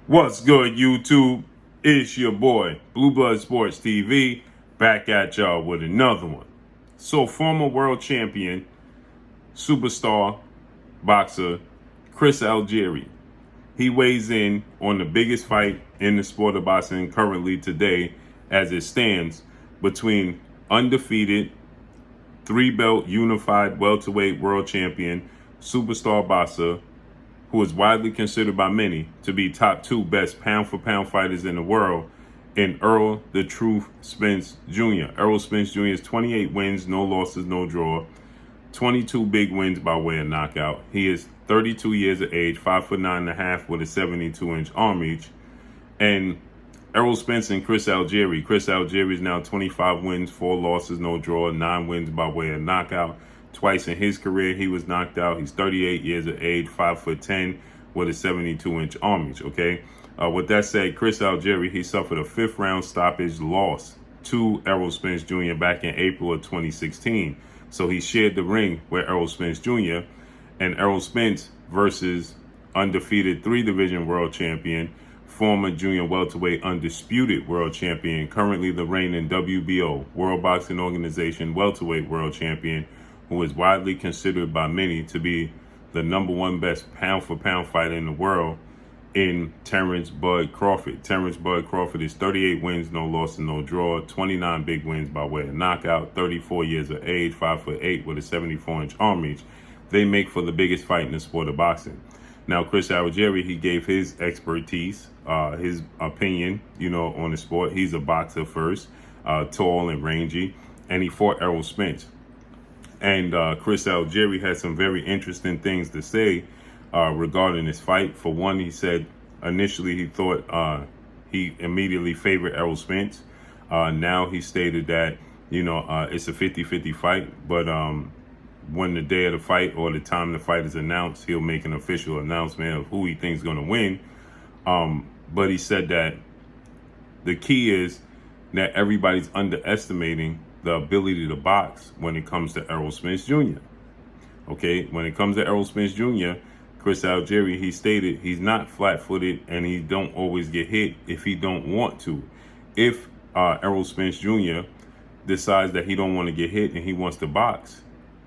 What's good, YouTube? It's your boy, Blue Blood Sports TV, back at y'all with another one. So, former world champion, superstar, boxer, Chris Algieri. He weighs in on the biggest fight in the sport of boxing currently today, as it stands, between undefeated, three-belt unified welterweight world champion, superstar boxer, who is widely considered by many to be top two best pound-for-pound fighters in the world, in Errol "The Truth" Spence Jr. Errol Spence Jr. is 28 wins, no losses, no draw, 22 big wins by way of knockout. He is 32 years of age, 5'9.5" with a 72-inch arm reach. And Errol Spence and Chris Algieri. Chris Algieri is now 25 wins, 4 losses, no draw, 9 wins by way of knockout. Twice in his career, he was knocked out. He's 38 years of age, 5'10", with a 72-inch arm reach, okay? With that said, Chris Algieri, he suffered a 5th-round stoppage loss to Errol Spence Jr. back in April of 2016. So he shared the ring with Errol Spence Jr. and Errol Spence versus undefeated 3-division world champion, former junior welterweight undisputed world champion, currently the reigning WBO, World Boxing Organization welterweight world champion, who is widely considered by many to be the #1 best pound-for-pound fighter in the world, in Terence "Bud" Crawford. Terence "Bud" Crawford is 38 wins, no losses, no draw, 29 big wins by way of knockout, 34 years of age, 5'8", with a 74-inch arm reach. They make for the biggest fight in the sport of boxing. Now, Chris Algieri, he gave his expertise, his opinion, on the sport. He's a boxer first, tall and rangy, and he fought Errol Spence. And Chris Algieri had some very interesting things to say regarding this fight. For one, he said initially he thought he immediately favored Errol Spence. Now he stated that, it's a 50-50 fight, but when the day of the fight or the time the fight is announced, he'll make an official announcement of who he thinks is going to win. But he said that the key is that everybody's underestimating the ability to box when it comes to Errol Spence Jr. Okay, when it comes to Errol Spence Jr., Chris Algieri, he stated he's not flat-footed and he don't always get hit if he don't want to. If Errol Spence Jr. decides that he don't want to get hit and he wants to box,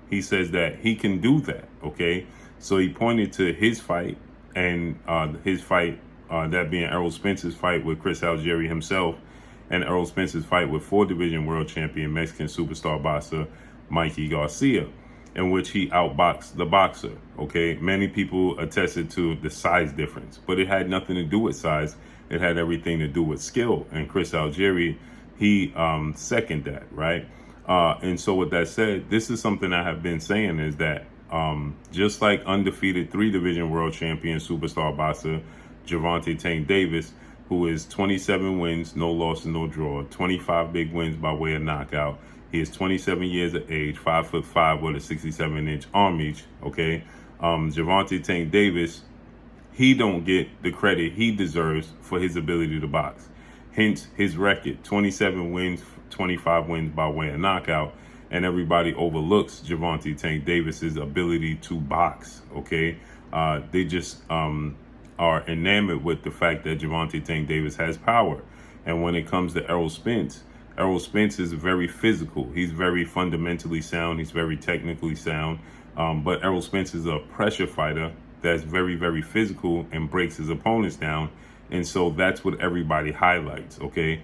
he says that he can do that, okay? So he pointed to his fight and his fight, that being Errol Spence's fight with Chris Algieri himself, and Errol Spence's fight with 4-division world champion Mexican superstar boxer Mikey Garcia, in which he outboxed the boxer, okay? Many people attested to the size difference, but it had nothing to do with size. It had everything to do with skill, and Chris Algieri, he seconded that, right? And so with that said, this is something I have been saying, is that just like undefeated 3-division world champion superstar boxer Gervonta Tank Davis, who is 27 wins, no losses, no draw, 25 big wins by way of knockout. He is 27 years of age, 5'5", with a 67-inch arm reach, okay? Gervonta Tank Davis, he don't get the credit he deserves for his ability to box. Hence his record, 27 wins, 25 wins by way of knockout, and everybody overlooks Gervonta Tank Davis's ability to box, okay? They just are enamored with the fact that Gervonta Tank Davis has power. And when it comes to Errol Spence is very physical. He's very fundamentally sound. He's very technically sound. But Errol Spence is a pressure fighter that's very, very physical and breaks his opponents down. And so that's what everybody highlights, okay?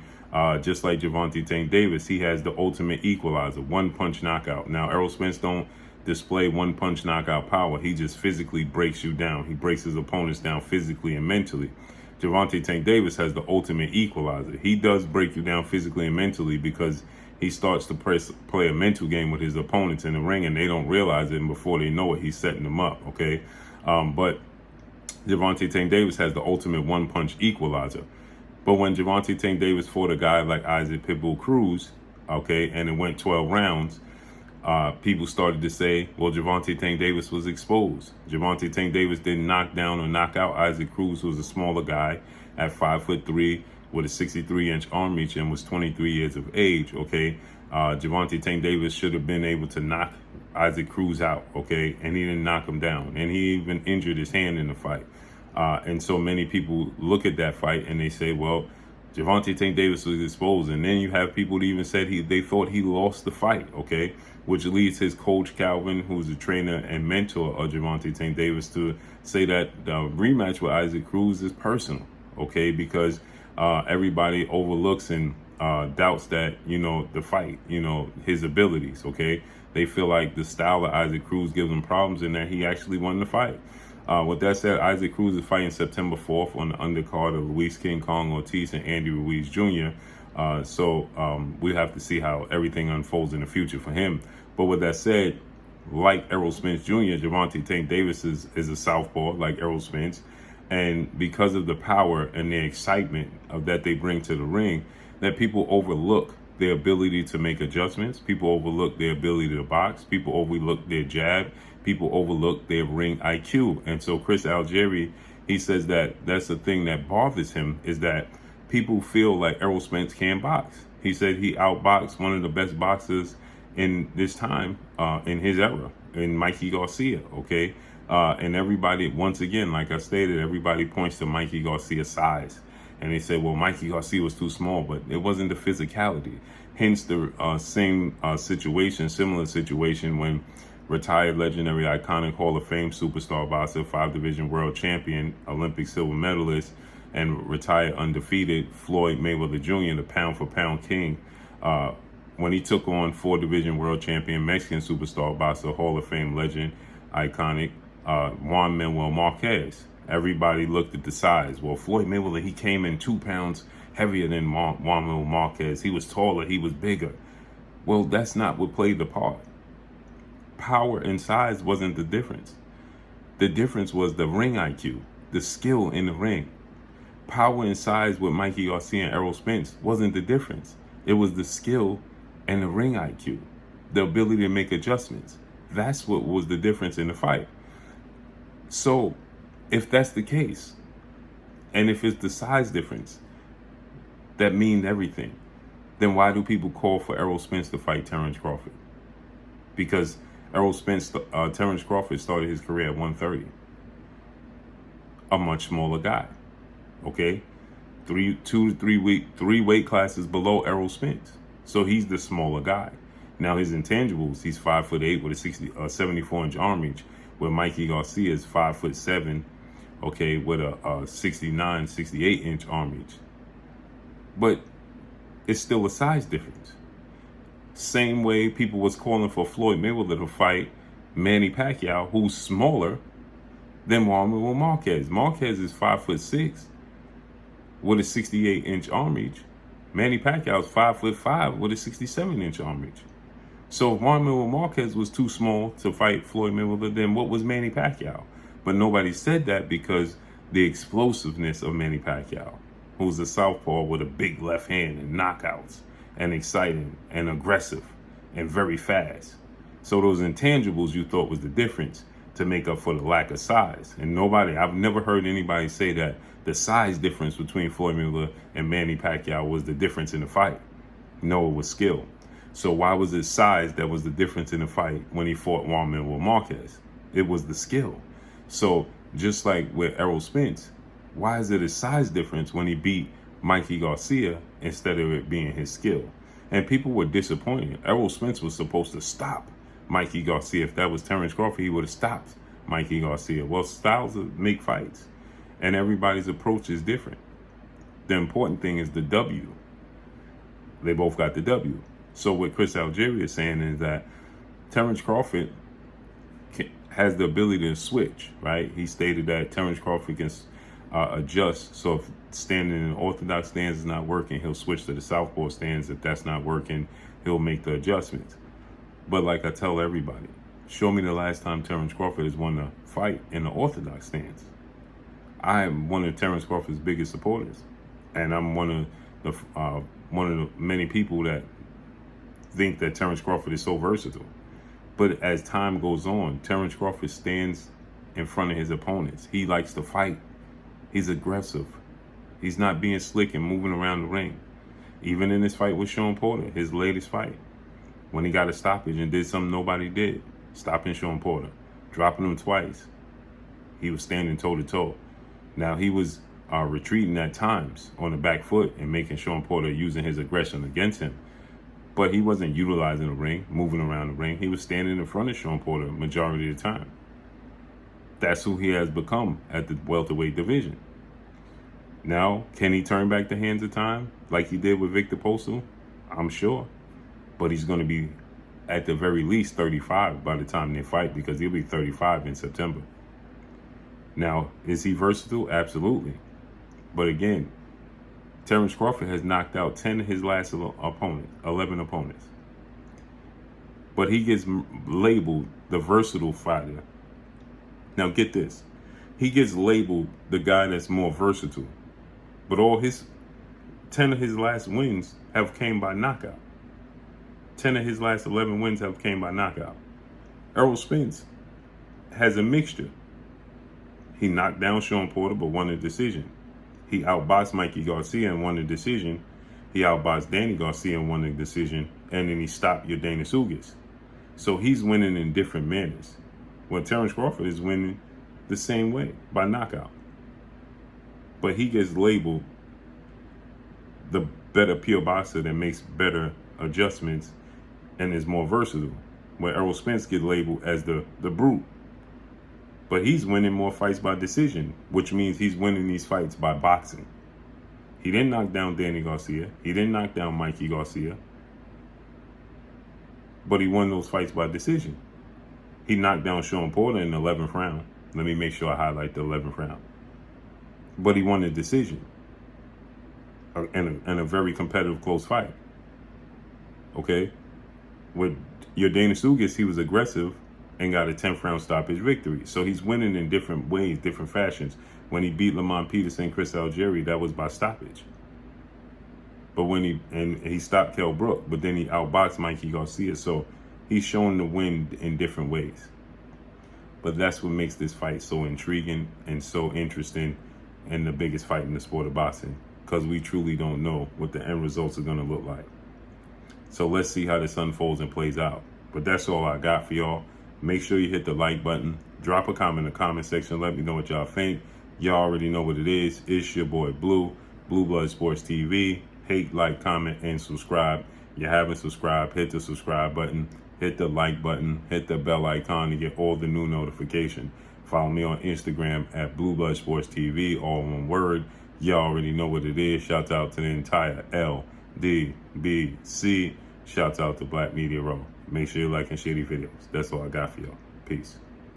Just like Gervonta Tank Davis, he has the ultimate equalizer, one-punch knockout. Now, Errol Spence don't display one-punch knockout power. He just physically breaks you down. He breaks his opponents down physically and mentally. Gervonta Tank Davis has the ultimate equalizer. He does break you down physically and mentally because he starts to play a mental game with his opponents in the ring, and they don't realize it, and before they know it, he's setting them up, okay? But Gervonta Tank Davis has the ultimate one-punch equalizer. But when Gervonta Tank Davis fought a guy like Isaac Pitbull Cruz, okay, and it went 12 rounds, people started to say, well, Gervonta Tank Davis was exposed. Gervonta Tank Davis didn't knock down or knock out Isaac Cruz, who was a smaller guy at 5'3", with a 63-inch arm reach and was 23 years of age, okay? Gervonta Tank Davis should have been able to knock Isaac Cruz out, okay? And he didn't knock him down. And he even injured his hand in the fight. And so many people look at that fight and they say, well, Gervonta Tank Davis was exposed. And then you have people that even said they thought he lost the fight, okay? Which leads his coach, Calvin, who's the trainer and mentor of Gervonta Tank Davis, to say that the rematch with Isaac Cruz is personal, okay? Because everybody overlooks and doubts that, the fight, his abilities, okay? They feel like the style of Isaac Cruz gives him problems and that he actually won the fight. With that said, Isaac Cruz is fighting September 4th on the undercard of Luis King Kong Ortiz and Andy Ruiz Jr. So we have to see how everything unfolds in the future for him. But with that said, like Errol Spence Jr., Gervonta Tank Davis is a southpaw like Errol Spence. And because of the power and the excitement that they bring to the ring, that people overlook their ability to make adjustments. People overlook their ability to box. People overlook their jab. People overlook their ring IQ. And so Chris Algieri, he says that that's the thing that bothers him, is that people feel like Errol Spence can box. He said he outboxed one of the best boxers in this time, in his era, in Mikey Garcia, okay? And everybody, once again, like I stated, everybody points to Mikey Garcia's size. And they say, well, Mikey Garcia was too small, but it wasn't the physicality. Hence the similar situation when retired legendary iconic Hall of Fame superstar boxer, 5-division world champion, Olympic silver medalist, and retired undefeated Floyd Mayweather Jr., the pound-for-pound king, when he took on 4-division world champion Mexican superstar boxer, Hall of Fame legend, iconic Juan Manuel Marquez. Everybody looked at the size. Well, Floyd Mayweather, he came in 2 pounds heavier than Juan Manuel Marquez. He was taller, he was bigger. Well, that's not what played the part. Power and size wasn't the difference. The difference was the ring IQ, the skill in the ring. Power and size with Mikey Garcia and Errol Spence wasn't the difference. It was the skill and the ring IQ, the ability to make adjustments. That's what was the difference in the fight. So if that's the case, and if it's the size difference that means everything, then why do people call for Errol Spence to fight Terence Crawford? Because Errol Spence, Terence Crawford started his career at 130. A much smaller guy, okay? 3 weight classes below Errol Spence. So he's the smaller guy. Now his intangibles, he's 5'8" with a 74-inch arm reach, where Mikey Garcia is 5'7", okay, with a 69, 68-inch arm reach. But it's still a size difference. Same way people was calling for Floyd Mayweather to fight Manny Pacquiao, who's smaller than Juan Manuel Marquez. Marquez is 5'6" with a 68-inch arm reach. Manny Pacquiao is 5'5" with a 67-inch arm reach. So if Juan Manuel Marquez was too small to fight Floyd Mayweather, then what was Manny Pacquiao? But nobody said that because the explosiveness of Manny Pacquiao, who's a southpaw with a big left hand and knockouts, and exciting and aggressive and very fast. So those intangibles you thought was the difference to make up for the lack of size. And I've never heard anybody say that the size difference between Floyd Mayweather and Manny Pacquiao was the difference in the fight. No, it was skill. So why was it size that was the difference in the fight when he fought Juan Manuel Marquez? It was the skill. So just like with Errol Spence, why is it a size difference when he beat Mikey Garcia instead of it being his skill? And people were disappointed. Errol Spence was supposed to stop Mikey Garcia. If that was Terence Crawford, he would have stopped Mikey Garcia. Well, styles make fights, and everybody's approach is different. The important thing is the W. They both got the W. So what Chris Algieri is saying is that Terence Crawford has the ability to switch, right? He stated that Terence Crawford can adjust. So if standing in orthodox stance is not working, he'll switch to the southpaw stance. If that's not working, he'll make the adjustments. But like I tell everybody, show me the last time Terence Crawford has won a fight in the orthodox stance. I am one of Terence Crawford's biggest supporters, and I'm one of the many people that think that Terence Crawford is so versatile. But as time goes on, Terence Crawford stands in front of his opponents. He likes to fight. He's aggressive. He's not being slick and moving around the ring. Even in his fight with Sean Porter, his latest fight, when he got a stoppage and did something nobody did, stopping Sean Porter, dropping him twice, he was standing toe-to-toe. Now, he was retreating at times on the back foot and making Sean Porter using his aggression against him. But he wasn't utilizing the ring, moving around the ring. He was standing in front of Sean Porter majority of the time. That's who he has become at the welterweight division. Now, can he turn back the hands of time like he did with Victor Postal? I'm sure. But he's going to be at the very least 35 by the time they fight, because he'll be 35 in September. Now, is he versatile? Absolutely. But again, Terence Crawford has knocked out 10 of his last 11 opponents. But he gets labeled the versatile fighter. Now get this. He gets labeled the guy that's more versatile. But 10 of his last wins have came by knockout. 10 of his last 11 wins have came by knockout. Errol Spence has a mixture. He knocked down Sean Porter but won a decision. He outboxed Mikey Garcia and won the decision. He outboxed Danny Garcia and won the decision. And then he stopped your Dana Sugis. So he's winning in different manners. Well, Terence Crawford is winning the same way, by knockout. But he gets labeled the better pure boxer that makes better adjustments and is more versatile. Where Errol Spence gets labeled as the brute. But he's winning more fights by decision, which means he's winning these fights by boxing. He didn't knock down Danny Garcia. He didn't knock down Mikey Garcia. But he won those fights by decision. He knocked down Sean Porter in the 11th round. Let me make sure I highlight the 11th round. But he won the decision. In a very competitive, close fight. Okay? With your Dana Sugis, he was aggressive and got a 10th round stoppage victory. So he's winning in different ways, different fashions. When he beat Lamont Peterson, Chris Algieri, that was by stoppage. But when he stopped Kell Brook, but then he outboxed Mikey Garcia. So he's shown the win in different ways. But that's what makes this fight so intriguing and so interesting, and the biggest fight in the sport of boxing, because we truly don't know what the end results are going to look like. So let's see how this unfolds and plays out. But that's all I got for y'all. Make sure you hit the like button. Drop a comment in the comment section. Let me know what y'all think. Y'all already know what it is. It's your boy Blue Blood Sports TV. Hate, like, comment, and subscribe. You haven't subscribed, hit the subscribe button. Hit the like button. Hit the bell icon to get all the new notifications. Follow me on Instagram at Blue Blood Sports TV, all one word. Y'all already know what it is. Shouts out to the entire LDBC. Shouts out to Black Media Row. Make sure you like and share these videos. That's all I got for y'all. Peace.